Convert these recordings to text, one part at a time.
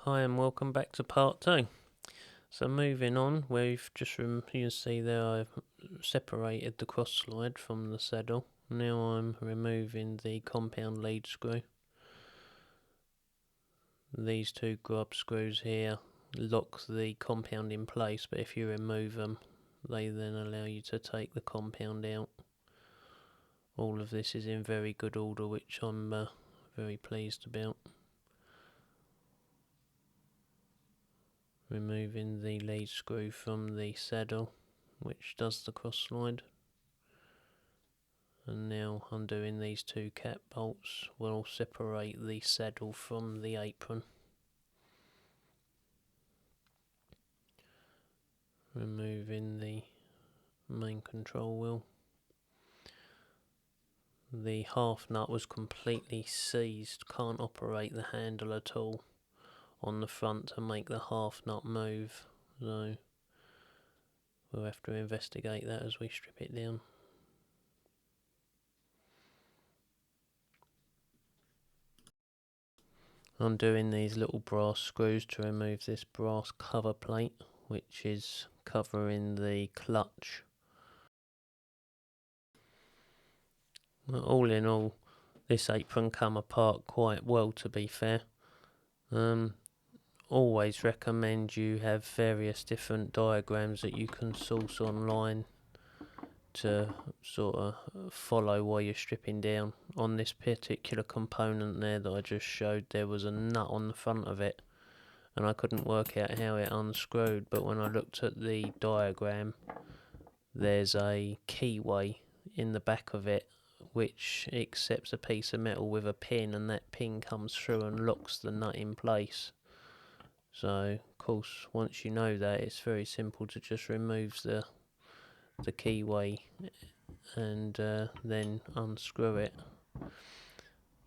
Hi and welcome back to part 2. So moving on, we've just you can see there I've separated the cross slide from the saddle. Now I'm removing the compound lead screw. These two grub screws here lock the compound in place, but if you remove them they then allow you to take the compound out. All of this is in very good order, which I'm very pleased about. Removing the lead screw from the saddle, which does the cross slide, and now undoing these two cap bolts will separate the saddle from the apron. Removing the main control wheel. The half nut was completely seized, can't operate the handle at all on the front to make the half nut move, so we'll have to investigate that as we strip it down. Undoing these little brass screws to remove this brass cover plate, which is covering the clutch. All in all, this apron come apart quite well, to be fair. Always recommend you have various different diagrams that you can source online to sort of follow while you're stripping down. On this particular component there that I just showed, there was a nut on the front of it and I couldn't work out how it unscrewed, but when I looked at the diagram there's a keyway in the back of it which accepts a piece of metal with a pin, and that pin comes through and locks the nut in place. So of course once you know that, it's very simple to just remove the keyway and then unscrew it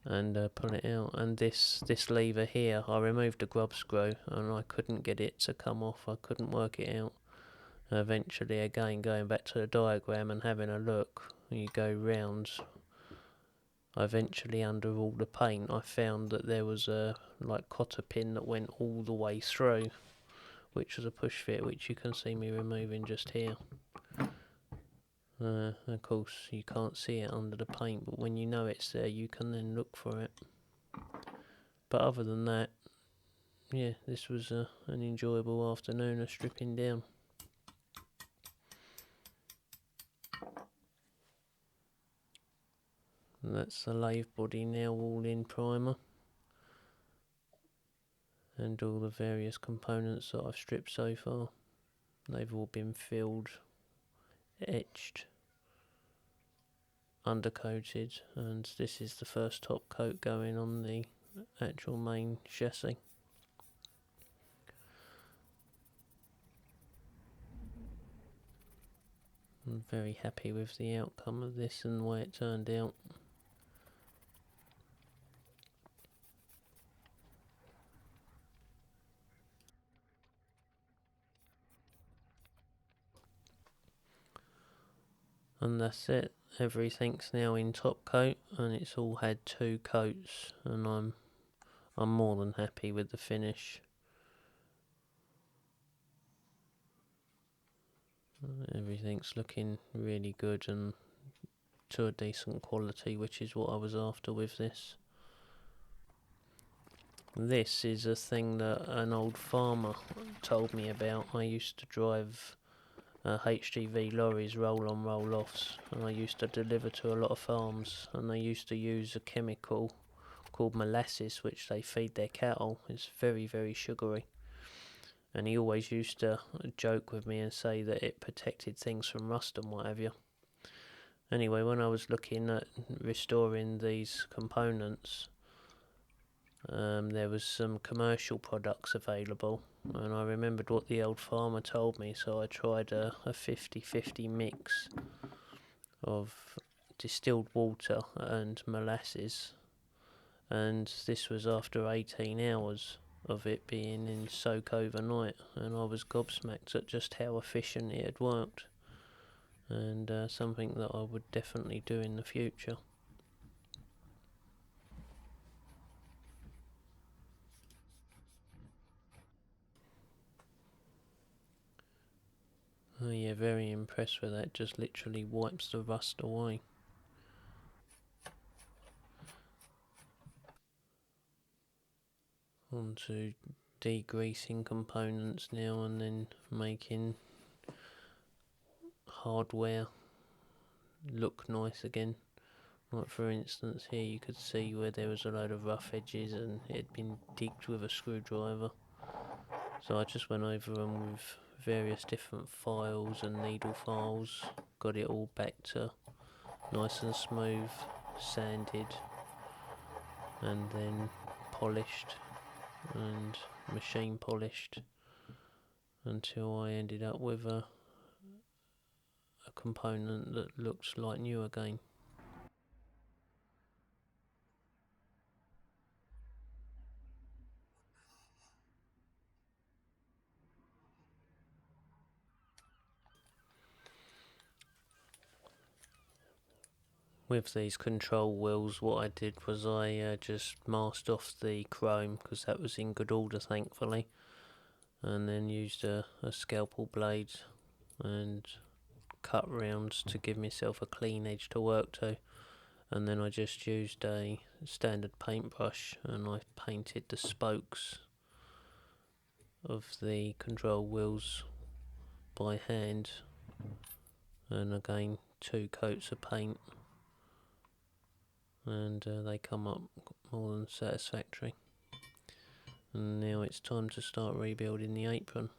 and pull it out. And this lever here, I removed the grub screw and I couldn't get it to come off, I couldn't work it out. Eventually, again going back to the diagram and having a look, you go round, eventually under all the paint I found that there was a cotter pin that went all the way through, which was a push fit, which you can see me removing just here. Of course you can't see it under the paint, but when you know it's there you can then look for it. But other than that, yeah, this was an enjoyable afternoon of stripping down. And that's the lathe body now all in primer, and all the various components that I've stripped so far, they've all been filled, etched, undercoated, and this is the first top coat going on the actual main chassis. I'm very happy with the outcome of this and the way it turned out. And that's it, everything's now in top coat, and it's all had 2 coats, and I'm more than happy with the finish. Everything's looking really good and to a decent quality, which is what I was after with this. This is a thing that an old farmer told me about. I used to drive HGV lorries, roll-on roll-offs, and I used to deliver to a lot of farms, and they used to use a chemical called molasses which they feed their cattle. It's very, very sugary, and he always used to joke with me and say that it protected things from rust and what have you. Anyway, when I was looking at restoring these components, there was some commercial products available, and I remembered what the old farmer told me, so I tried a 50-50 mix of distilled water and molasses, and this was after 18 hours of it being in soak overnight, and I was gobsmacked at just how efficient it had worked, and something that I would definitely do in the future. Oh yeah, very impressed with that. Just literally wipes the rust away. On to degreasing components now and then making hardware look nice again. Like for instance here you could see where there was a load of rough edges and it had been digged with a screwdriver. So I just went over them with various different files and needle files, got it all back to nice and smooth, sanded and then polished and machine polished until I ended up with a component that looks like new again. With these control wheels, what I did was I just masked off the chrome because that was in good order, thankfully, and then used a scalpel blade and cut rounds to give myself a clean edge to work to. And then I just used a standard paintbrush and I painted the spokes of the control wheels by hand, and again 2 coats of paint, and they come up more than satisfactory. And now it's time to start rebuilding the apron.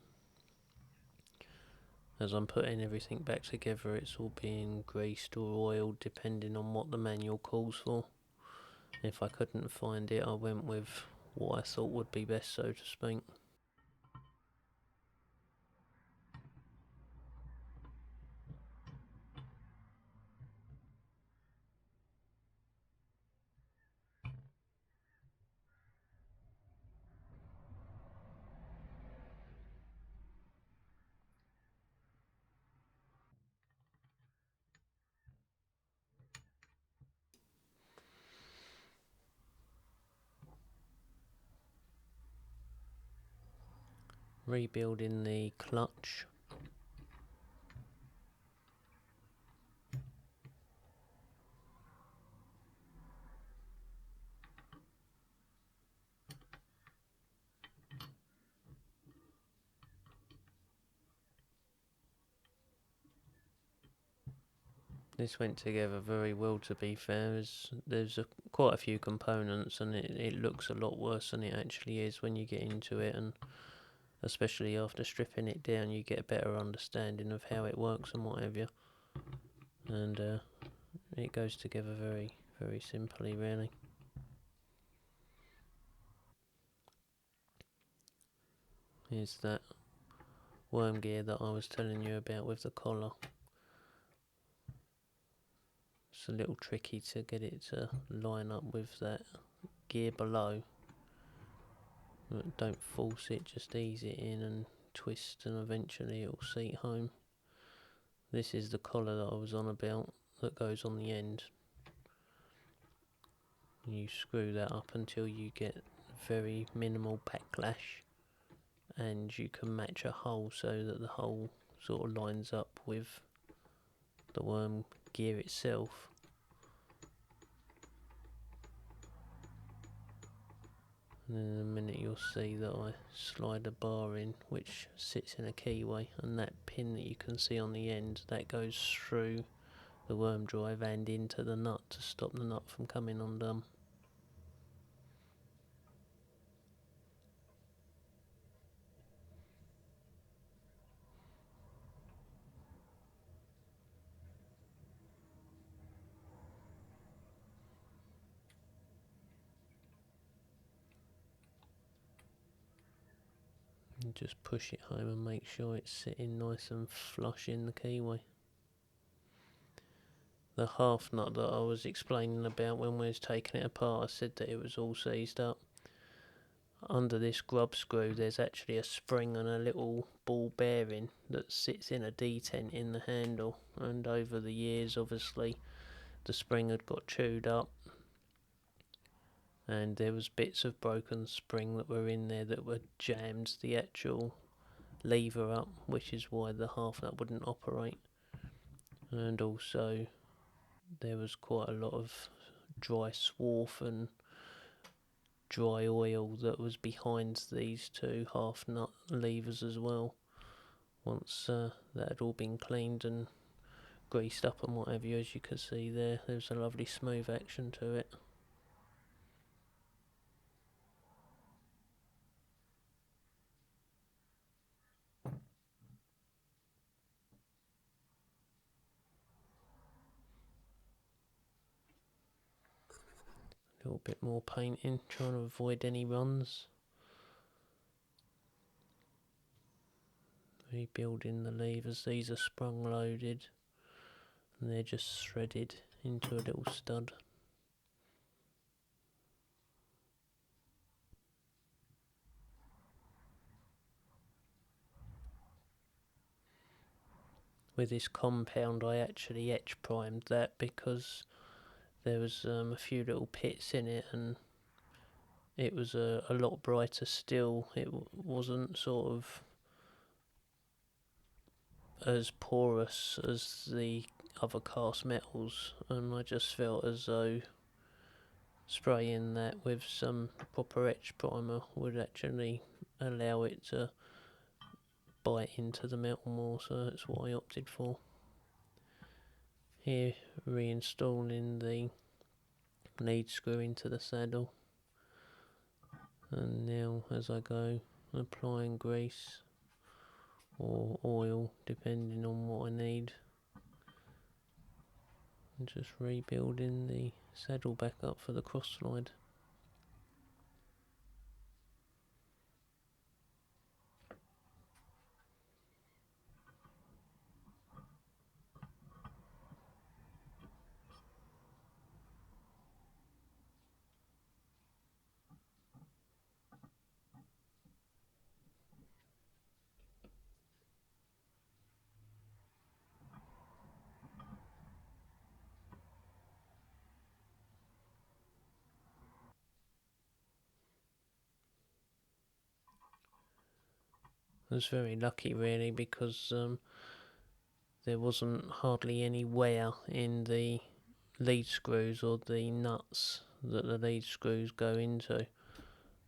As I'm putting everything back together, it's all being greased or oiled depending on what the manual calls for. If I couldn't find it, I went with what I thought would be best, so to speak. Rebuilding the clutch. This went together very well, to be fair. There's quite a few components and it looks a lot worse than it actually is when you get into it, and especially after stripping it down you get a better understanding of how it works and what have you. And it goes together very, very simply, really. Here's that worm gear that I was telling you about with the collar. It's a little tricky to get it to line up with that gear below. But don't force it, just ease it in and twist, and eventually it'll seat home. This is the collar that I was on about that goes on the end. You screw that up until you get very minimal backlash, and you can match a hole so that the hole sort of lines up with the worm gear itself. And then in a minute you'll see that I slide a bar in which sits in a keyway, and that pin that you can see on the end, that goes through the worm drive and into the nut to stop the nut from coming undone. And just push it home and make sure it's sitting nice and flush in the keyway. The half nut that I was explaining about when we was taking it apart, I said that it was all seized up. Under this grub screw there's actually a spring and a little ball bearing that sits in a detent in the handle, and over the years obviously the spring had got chewed up and there was bits of broken spring that were in there that were jammed the actual lever up, which is why the half nut wouldn't operate. And also there was quite a lot of dry swarf and dry oil that was behind these two half nut levers as well. Once that had all been cleaned and greased up and what have you, as you can see there's a lovely smooth action to it. A little bit more painting, trying to avoid any runs. Rebuilding the levers, these are sprung loaded and they're just threaded into a little stud. With this compound I actually etch primed that because there was a few little pits in it and it was a lot brighter still. It wasn't sort of as porous as the other cast metals, and I just felt as though spraying that with some proper etch primer would actually allow it to bite into the metal more, so that's what I opted for. Here, reinstalling the lead screw into the saddle, and now as I go applying grease or oil depending on what I need, and just rebuilding the saddle back up for the cross slide. I was very lucky really because there wasn't hardly any wear in the lead screws or the nuts that the lead screws go into.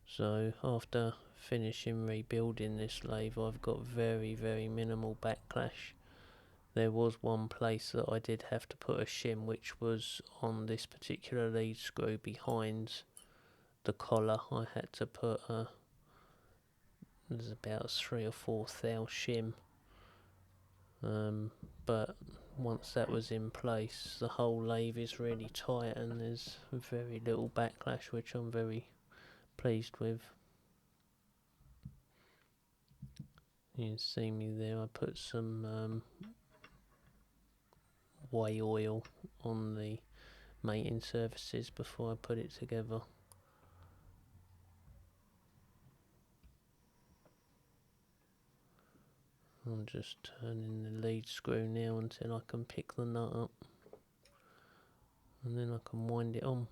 So after finishing rebuilding this lathe, I've got very minimal backlash. There was one place that I did have to put a shim, which was on this particular lead screw behind the collar. I had to put there's about 3 or 4 thou shim, but once that was in place, the whole lathe is really tight and there's very little backlash, which I'm very pleased with. You can see me there, I put some whey oil on the mating surfaces before I put it together. I'm just turning the lead screw now until I can pick the nut up, and then I can wind it on.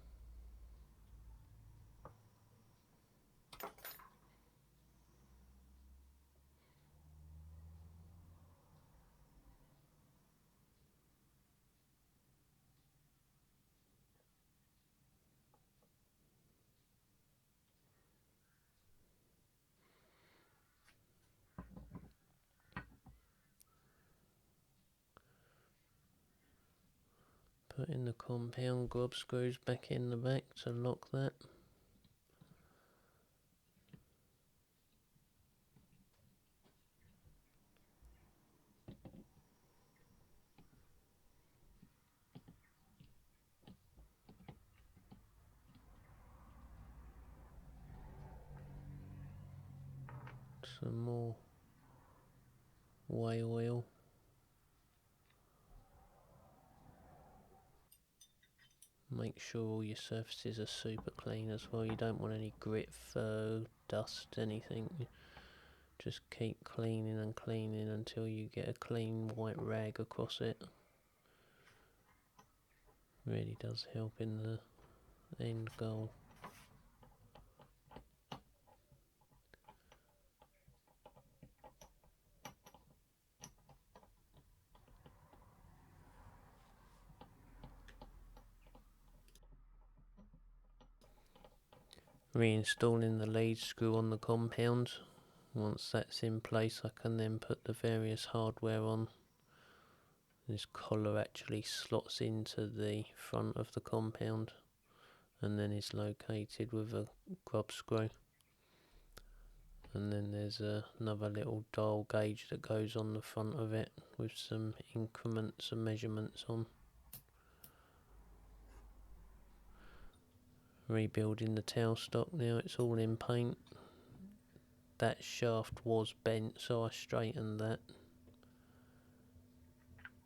Putting the compound grub screws back in the back to lock that. Some more whey oil. Make sure all your surfaces are super clean as well. You don't want any grit, fur, dust, anything. Just keep cleaning and cleaning until you get a clean white rag across it. Really does help in the end goal. Reinstalling the lead screw on the compound. Once that's in place, I can then put the various hardware on. This collar actually slots into the front of the compound and then is located with a grub screw. And then there's another little dial gauge that goes on the front of it with some increments and measurements on. Rebuilding the tailstock now, it's all in paint. That shaft was bent, so I straightened that.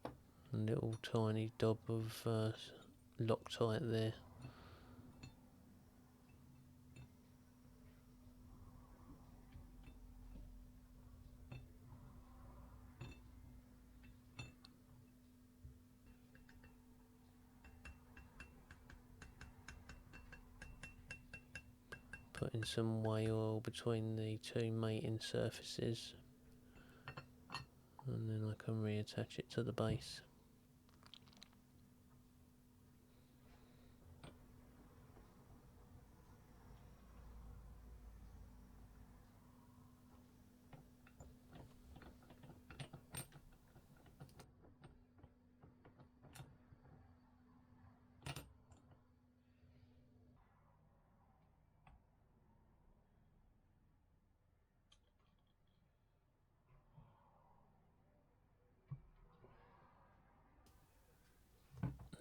A little tiny dab of Loctite there. Putting some whey oil between the two mating surfaces, and then I can reattach it to the base.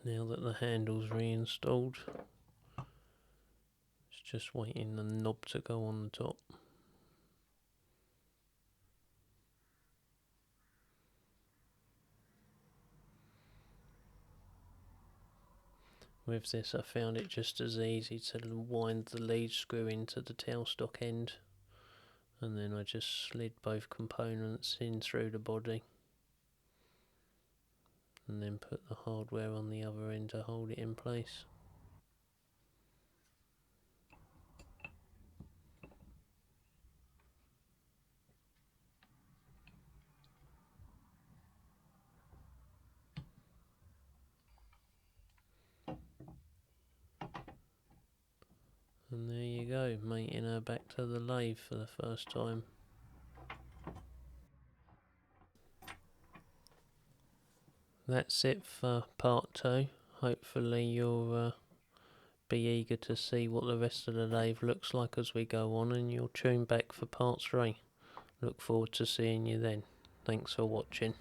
Now that the handle's reinstalled, it's just waiting the knob to go on the top. With this, I found it just as easy to wind the lead screw into the tailstock end, and then I just slid both components in through the body and then put the hardware on the other end to hold it in place. And there you go, mating her back to the lathe for the first time. That's it for part 2. Hopefully you'll be eager to see what the rest of the lathe looks like as we go on, and you'll tune back for part 3. Look forward to seeing you then. Thanks for watching.